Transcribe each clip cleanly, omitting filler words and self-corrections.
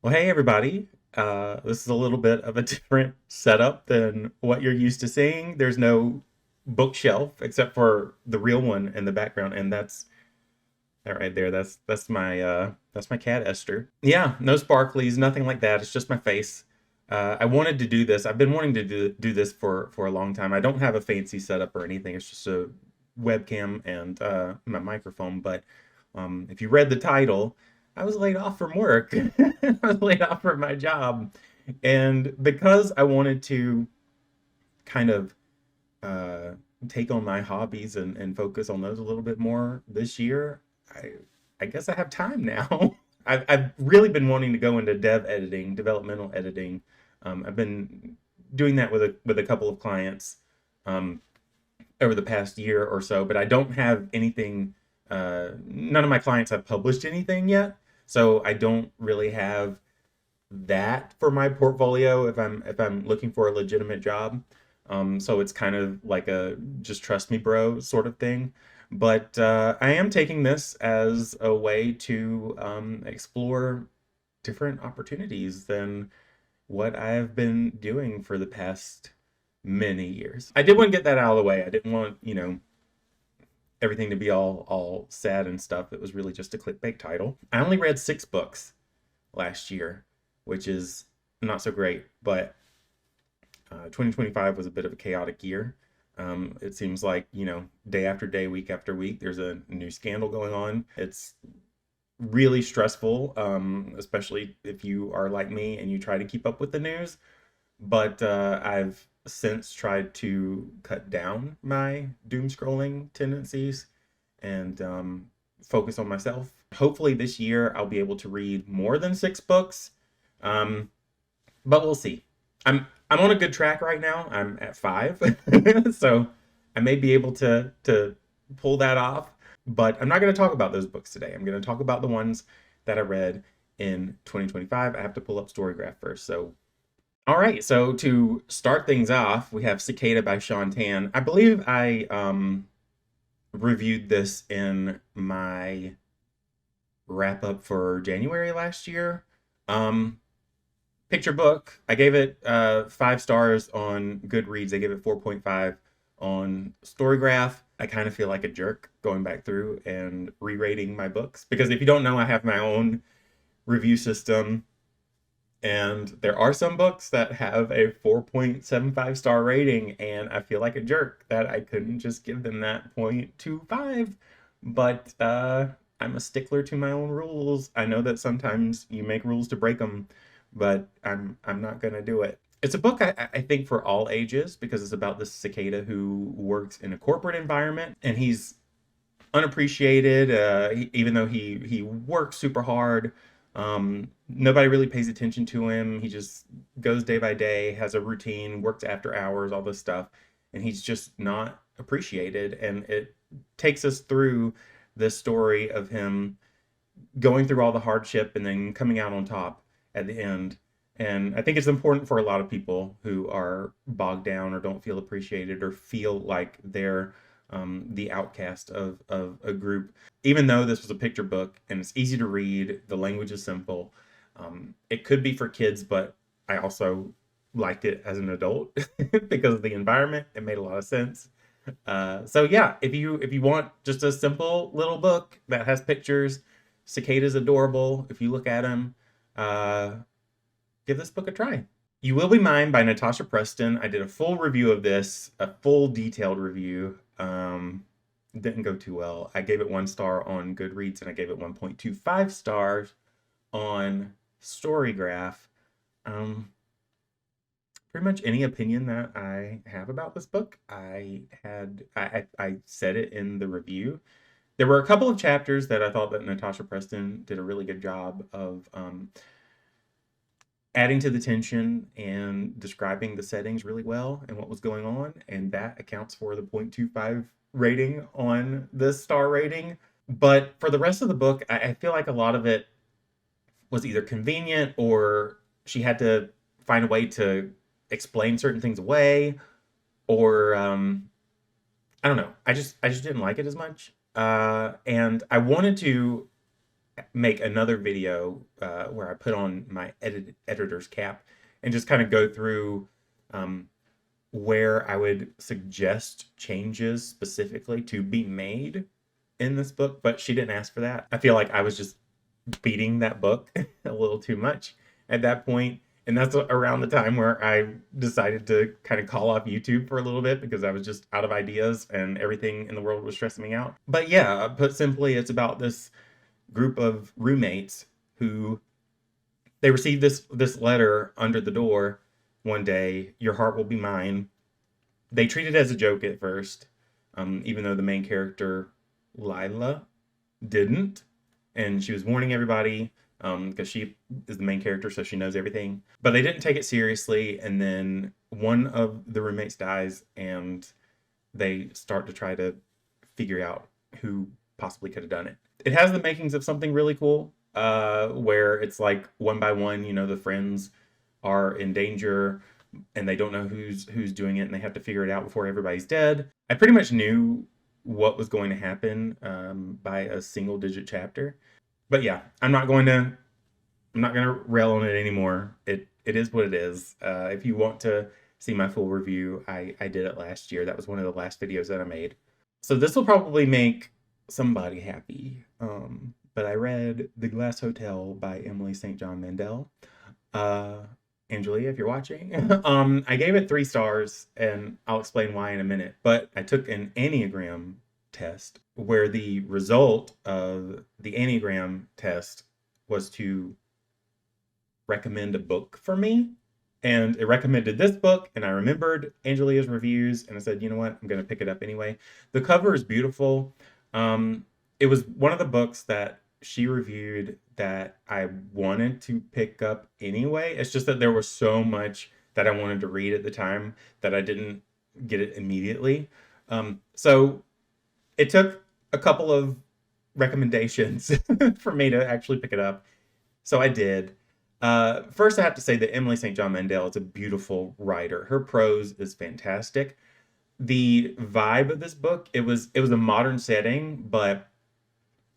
Well, hey everybody. This is a little bit of a different setup than what you're used to seeing. There's no bookshelf except for the real one in the background, and that's that right there. That's my cat Esther. Yeah, no sparklies, nothing like that. It's just my face. I wanted to do this. I've been wanting to do this for a long time. I don't have a fancy setup or anything. It's just a webcam and my microphone. But if you read the title, I was laid off from work. I was laid off from my job, and because I wanted to kind of uh, take on my hobbies and focus on those a little bit more this year, I I guess I have time now. I've really been wanting to go into dev editing, developmental editing. I've been doing that with a couple of clients um, over the past year or so, but I don't have anything. None of my clients have published anything yet, so I don't really have that for my portfolio if I'm looking for a legitimate job. So it's kind of like a just trust me, bro, sort of thing. But I am taking this as a way to explore different opportunities than what I've been doing for the past many years. I did want to get that out of the way. I didn't want, everything to be all sad and stuff. It was really just a clickbait title. I only read 6 books last year, which is not so great. But 2025 was a bit of a chaotic year. It seems like, day after day, week after week, there's a new scandal going on. It's really stressful, especially if you are like me and you try to keep up with the news. But I've since tried to cut down my doom scrolling tendencies and focus on myself. Hopefully, this year I'll be able to read more than 6 books, um, but we'll see. I'm on a good track right now. I'm at 5, so I may be able to pull that off. But I'm not going to talk about those books today. I'm going to talk about the ones that I read in 2025. I have to pull up Storygraph first. So, all right. So to start things off, we have Cicada by Sean Tan. I believe I reviewed this in my wrap up for January last year. Um, Picture book. I gave it 5 stars on Goodreads. I gave it 4.5 on Storygraph. I kind of feel like a jerk going back through and re-rating my books because if you don't know, I have my own review system, and there are some books that have a 4.75 star rating, and I feel like a jerk that I couldn't just give them that 0.25. But I'm a stickler to my own rules. I know that sometimes you make rules to break them, but I'm not gonna do it. It's a book I think for all ages because it's about this cicada who works in a corporate environment and he's unappreciated. Even though he works super hard, nobody really pays attention to him. He just goes day by day, has a routine, works after hours, all this stuff, and he's just not appreciated. And it takes us through this story of him going through all the hardship and then coming out on top at the end. And I think it's important for a lot of people who are bogged down or don't feel appreciated or feel like they're the outcast of a group. Even though this was a picture book and it's easy to read, the language is simple. It could be for kids, but I also liked it as an adult because of the environment. It made a lot of sense. So yeah, if you want just a simple little book that has pictures, Cicada's adorable. If you look at him, uh, give this book a try. You Will Be Mine by Natasha Preston. I did a full review of this, a full detailed review. Didn't go too well. I gave it 1 star on Goodreads and I gave it 1.25 stars on Storygraph. Um, Pretty much any opinion that I have about this book, I said it in the review. There were a couple of chapters that I thought that Natasha Preston did a really good job of adding to the tension and describing the settings really well and what was going on, and that accounts for the 0.25 rating on this star rating. But for the rest of the book, I feel like a lot of it was either convenient or she had to find a way to explain certain things away, or I don't know. I just didn't like it as much. And I wanted to make another video where I put on my editor's cap and just kind of go through um, where I would suggest changes specifically to be made in this book, but she didn't ask for that. I feel like I was just beating that book a little too much at that point. And that's around the time where I decided to kind of call off YouTube for a little bit because I was just out of ideas and everything in the world was stressing me out. But yeah, put simply, it's about this group of roommates who they received this letter under the door one day. Your heart will be mine. They treat it as a joke at first, even though the main character Lila didn't, and she was warning everybody because she is the main character, so she knows everything. But they didn't take it seriously, and then one of the roommates dies, and they start to try to figure out who possibly could have done it. It has the makings of something really cool, where it's like one by one, you know, the friends are in danger and they don't know who's doing it, and they have to figure it out before everybody's dead. I pretty much knew what was going to happen by a single digit chapter. But yeah, I'm not going to rail on it anymore. It is what it is. If you want to see my full review, I did it last year. That was one of the last videos that I made. So this will probably make somebody happy. But I read The Glass Hotel by Emily St. John Mandel. Angelia, if you're watching, I gave it 3 stars, and I'll explain why in a minute. But I took an Enneagram test where the result of the Enneagram test was to recommend a book for me. And it recommended this book, and I remembered Angelia's reviews, and I said, you know what, I'm going to pick it up anyway. The cover is beautiful. It was one of the books that she reviewed that I wanted to pick up anyway. It's just that there was so much that I wanted to read at the time that I didn't get it immediately. So it took a couple of recommendations for me to actually pick it up. So I did. First, I have to say that Emily St. John Mandel is a beautiful writer. Her prose is fantastic. The vibe of this book, it was a modern setting, but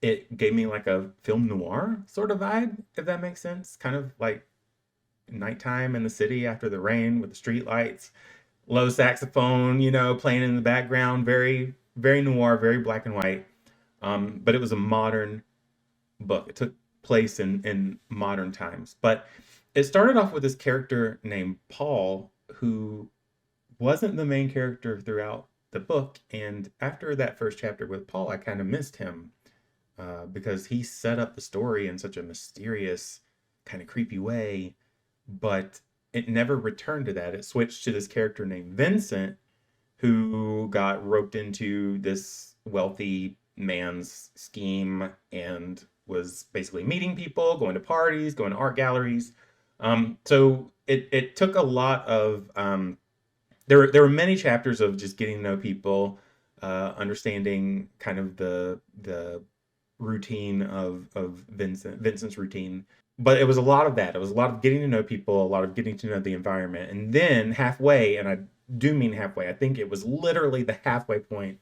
it gave me like a film noir sort of vibe, if that makes sense. Kind of like nighttime in the city after the rain with the street lights, low saxophone, you know, playing in the background. Very, very noir, very black and white. But it was a modern book. It took place in modern times. But it started off with this character named Paul, who wasn't the main character throughout the book. And after that first chapter with Paul, I kind of missed him. Because he set up the story in such a mysterious, kind of creepy way, but it never returned to that. It switched to this character named Vincent, who got roped into this wealthy man's scheme and was basically meeting people, going to parties, going to art galleries. So it took a lot of there were many chapters of just getting to know people, understanding kind of the routine of Vincent's routine. But it was a lot of that. It was a lot of getting to know people, a lot of getting to know the environment. And then halfway, and I do mean halfway, I think it was literally the halfway point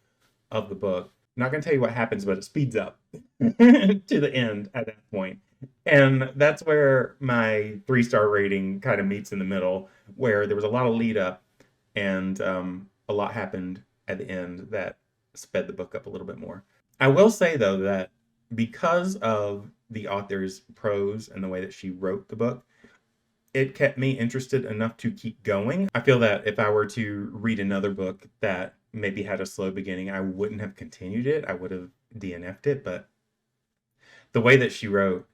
of the book. I'm not going to tell you what happens, but it speeds up to the end at that point. And that's where my 3-star rating kind of meets in the middle, where there was a lot of lead up and a lot happened at the end that sped the book up a little bit more. I will say, though, that because of the author's prose and the way that she wrote the book, it kept me interested enough to keep going. I feel that if I were to read another book that maybe had a slow beginning, I wouldn't have continued it. I would have DNF'd it. But the way that she wrote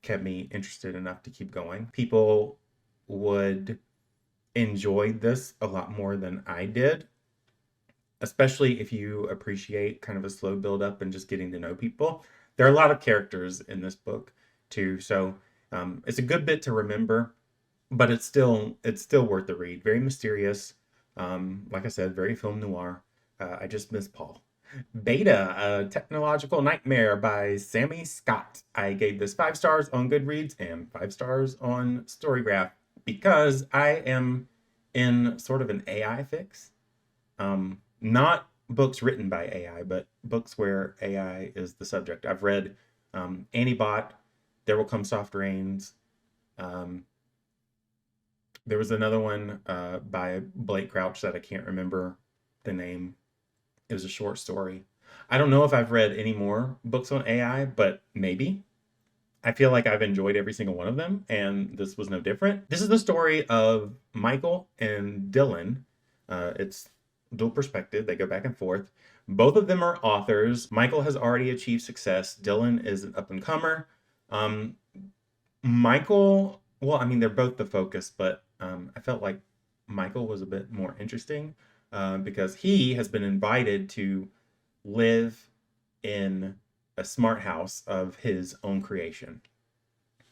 kept me interested enough to keep going. People would enjoy this a lot more than I did, especially if you appreciate kind of a slow build up and just getting to know people. There are a lot of characters in this book too, so it's a good bit to remember, but it's still worth the read. Very mysterious, like I said, very film noir. I just miss Paul. Beta, A Technological Nightmare by Sammy Scott. I gave this 5 stars on Goodreads and 5 stars on Storygraph because I am in sort of an AI fix. Not books written by AI, but books where AI is the subject. I've read Antibot, There Will Come Soft Rains. Um, there was another one by Blake Crouch that I can't remember the name. It was a short story. I don't know if I've read any more books on AI, but maybe. I feel like I've enjoyed every single one of them, and this was no different. This is the story of Michael and Dylan. It's dual perspective, they go back and forth. Both of them are authors. Michael has already achieved success, Dylan is an up and comer. Um, Michael, well, I mean, they're both the focus, but I felt like Michael was a bit more interesting because he has been invited to live in a smart house of his own creation.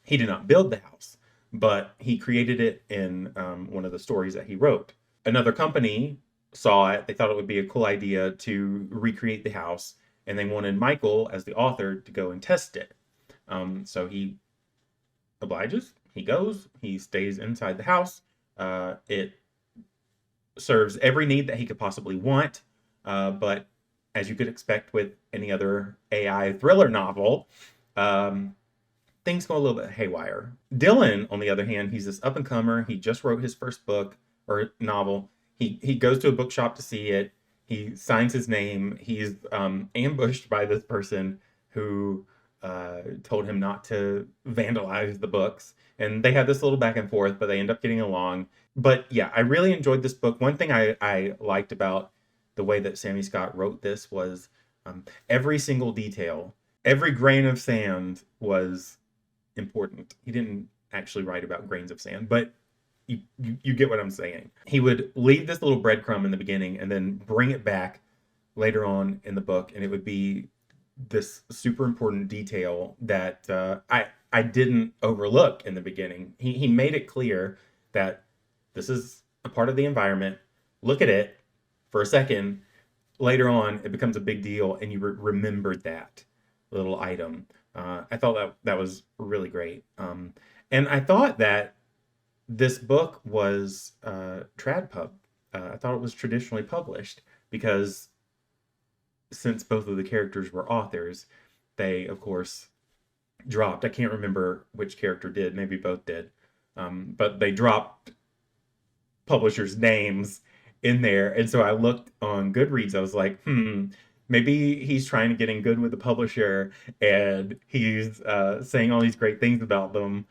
He did not build the house, but he created it in one of the stories that he wrote. Another company saw it, they thought it would be a cool idea to recreate the house, and they wanted Michael, as the author, to go and test it. So he obliges, he goes, he stays inside the house. It serves every need that he could possibly want, but as you could expect with any other AI thriller novel, um, things go a little bit haywire. Dylan, on the other hand, he's this up and comer. He just wrote his first book or novel. He goes to a bookshop to see it. He signs his name. He's ambushed by this person who told him not to vandalize the books. And they have this little back and forth, but they end up getting along. But yeah, I really enjoyed this book. One thing I liked about the way that Sammy Scott wrote this was every single detail, every grain of sand was important. He didn't actually write about grains of sand, but you get what I'm saying. He would leave this little breadcrumb in the beginning and then bring it back later on in the book, and it would be this super important detail that I didn't overlook in the beginning. He made it clear that this is a part of the environment. Look at it for a second. Later on, it becomes a big deal, and you remembered that little item. I thought that was really great. And I thought that this book was TradPub. I thought it was traditionally published because since both of the characters were authors, they, of course, dropped. I can't remember which character did. Maybe both did. But they dropped publishers' names in there. And so I looked on Goodreads. I was like, maybe he's trying to get in good with the publisher and he's saying all these great things about them.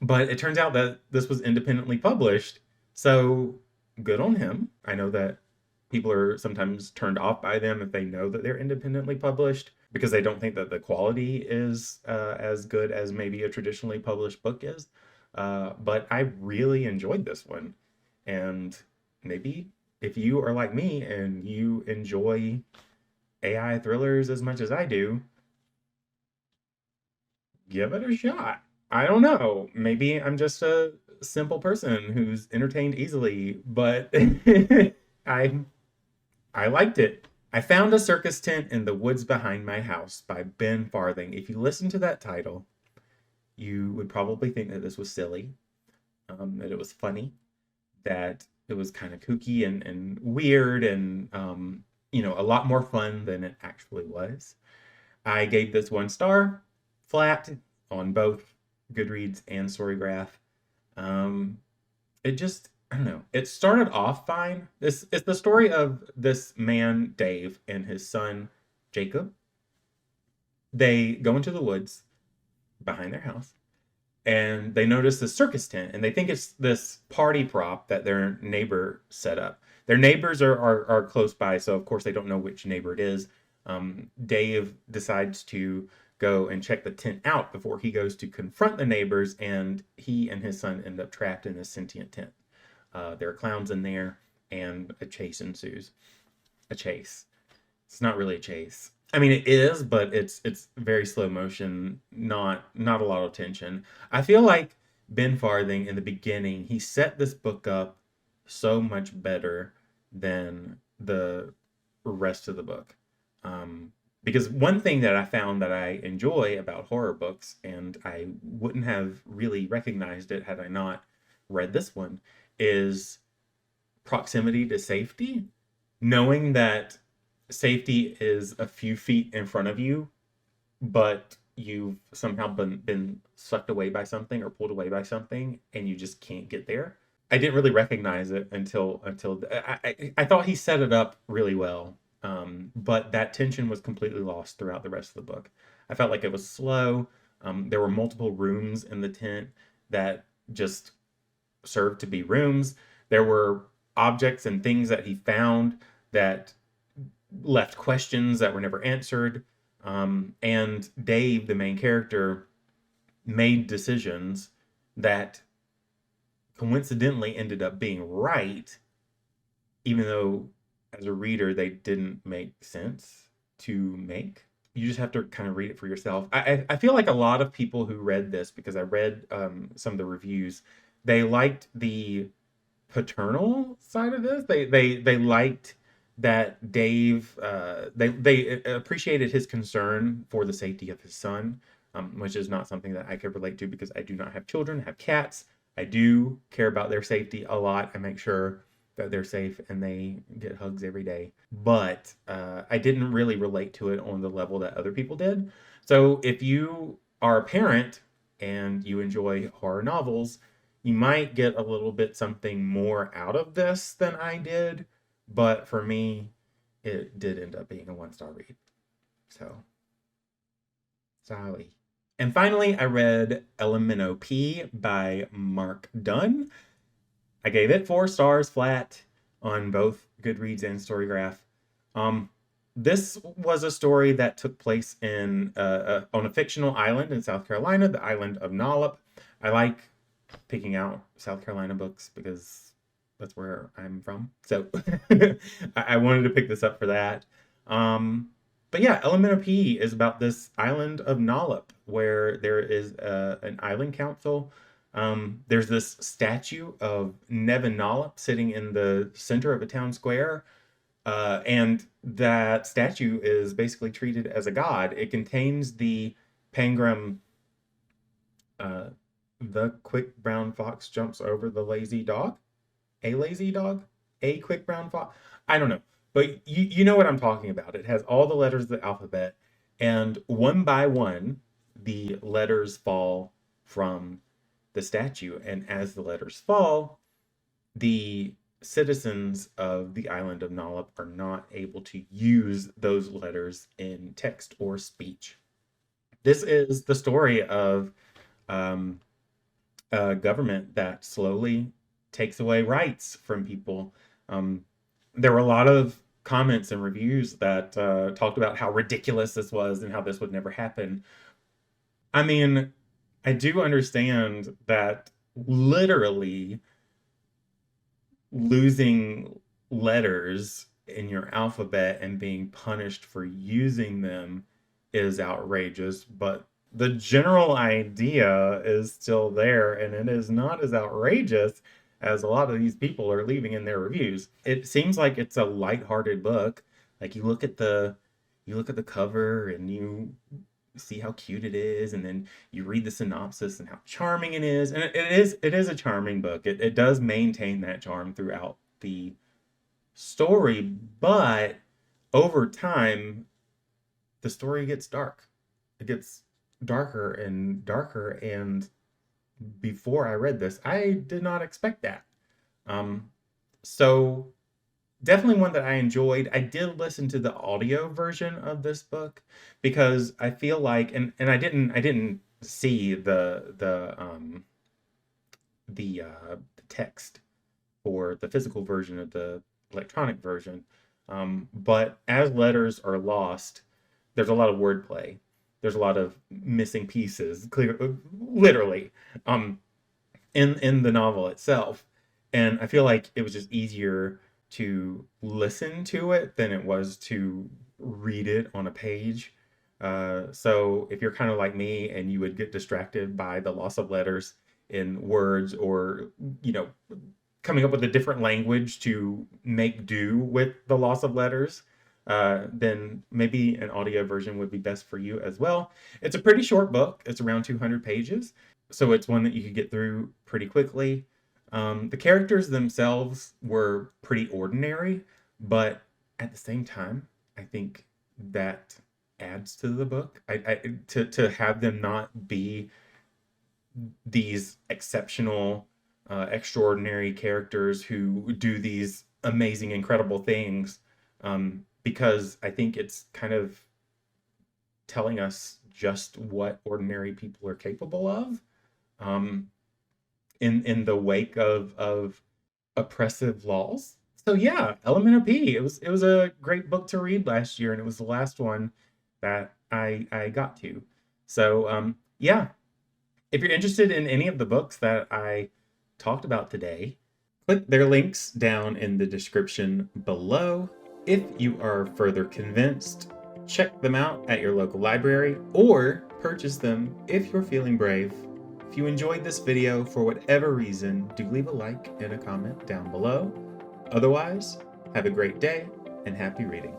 But it turns out that this was independently published. So good on him. I know that people are sometimes turned off by them if they know that they're independently published because they don't think that the quality is as good as maybe a traditionally published book is. But I really enjoyed this one. And maybe if you are like me and you enjoy AI thrillers as much as I do, give it a shot. I don't know. Maybe I'm just a simple person who's entertained easily, but I I liked it. I found a circus tent in the woods behind my house by Ben Farthing. If you listen to that title, you would probably think that this was silly, that it was funny, that it was kind of kooky and weird and a lot more fun than it actually was. I gave this 1 star flat on both Goodreads and Storygraph. Um, it just, I don't know. It started off fine. This is the story of this man, Dave, and his son, Jacob. They go into the woods behind their house and they notice this circus tent and they think it's this party prop that their neighbor set up. Their neighbors are close by, so of course they don't know which neighbor it is. Dave decides to go and check the tent out before he goes to confront the neighbors, and he and his son end up trapped in a sentient tent. There are clowns in there, and a chase ensues. A chase. It's not really a chase. I mean, it is, but it's very slow motion, not a lot of tension. I feel like Ben Farthing in the beginning, he set this book up so much better than the rest of the book. Because one thing that I found that I enjoy about horror books, and I wouldn't have really recognized it had I not read this one, is proximity to safety. Knowing that safety is a few feet in front of you but you've somehow been sucked away by something or pulled away by something, and you just can't get there. I didn't really recognize it until I thought he set it up really well, but that tension was completely lost throughout the rest of the book. I felt like it was slow. There were multiple rooms in the tent that just served to be rooms. There were objects and things that he found that left questions that were never answered. And Dave, the main character, made decisions that coincidentally ended up being right, even though as a reader they didn't make sense to make. You just have to kind of read it for yourself. I feel like a lot of people who read this, because I read some of the reviews, they liked the paternal side of this. They liked that Dave. They appreciated his concern for the safety of his son, which is not something that I could relate to because I do not have children. I have cats. I do care about their safety a lot. I make sure that they're safe and they get hugs every day. But I didn't really relate to it on the level that other people did. So if you are a parent and you enjoy horror novels, you might get a little bit something more out of this than I did. But for me, it did end up being a 1-star read. So, sorry. And finally, I read Minnow Pea by Mark Dunn. I gave it 4 stars flat on both Goodreads and Storygraph. This was a story that took place on a fictional island in South Carolina, the island of Nollop. I like picking out South Carolina books because that's where I'm from. So I wanted to pick this up for that. But yeah, Elemental P is about this island of Nollop where there is an island council. There's this statue of Nevin Nollop sitting in the center of a town square. And that statue is basically treated as a god. It contains the Pangram, uh, the quick brown fox jumps over the lazy dog. A lazy dog? A quick brown fox? I don't know. But you know what I'm talking about. It has all the letters of the alphabet, and one by one, the letters fall from the statue. And as the letters fall, the citizens of the island of Nollop are not able to use those letters in text or speech. This is the story of um, a government that slowly takes away rights from people. There were a lot of comments and reviews that talked about how ridiculous this was and how this would never happen. I mean, I do understand that literally losing letters in your alphabet and being punished for using them is outrageous, but the general idea is still there, and it is not as outrageous as a lot of these people are leaving in their reviews. It seems like it's a lighthearted book. Like you look at the cover and you see how cute it is, and then you read the synopsis and how charming it is. And it is a charming book. It does maintain that charm throughout the story, but over time the story gets dark. It gets darker and darker, and before I read this, I did not expect that. Um, so definitely one that I enjoyed. I did listen to the audio version of this book because I feel like, and I didn't see the text for the physical version of the electronic version. But as letters are lost, there's a lot of wordplay. There's a lot of missing pieces, literally, um, in the novel itself. And I feel like it was just easier to listen to it than it was to read it on a page. So if you're kind of like me and you would get distracted by the loss of letters in words, or you know, coming up with a different language to make do with the loss of letters, then maybe an audio version would be best for you as well. It's a pretty short book. It's around 200 pages, so it's one that you could get through pretty quickly. The characters themselves were pretty ordinary, but at the same time, I think that adds to the book. To have them not be these exceptional, extraordinary characters who do these amazing, incredible things, because I think it's kind of telling us just what ordinary people are capable of, um, in the wake of oppressive laws. So yeah, Element of P. It was a great book to read last year, and it was the last one that I got to. So yeah, if you're interested in any of the books that I talked about today, click their links down in the description below. If you are further convinced, check them out at your local library or purchase them if you're feeling brave. If you enjoyed this video for whatever reason, do leave a like and a comment down below. Otherwise, have a great day and happy reading.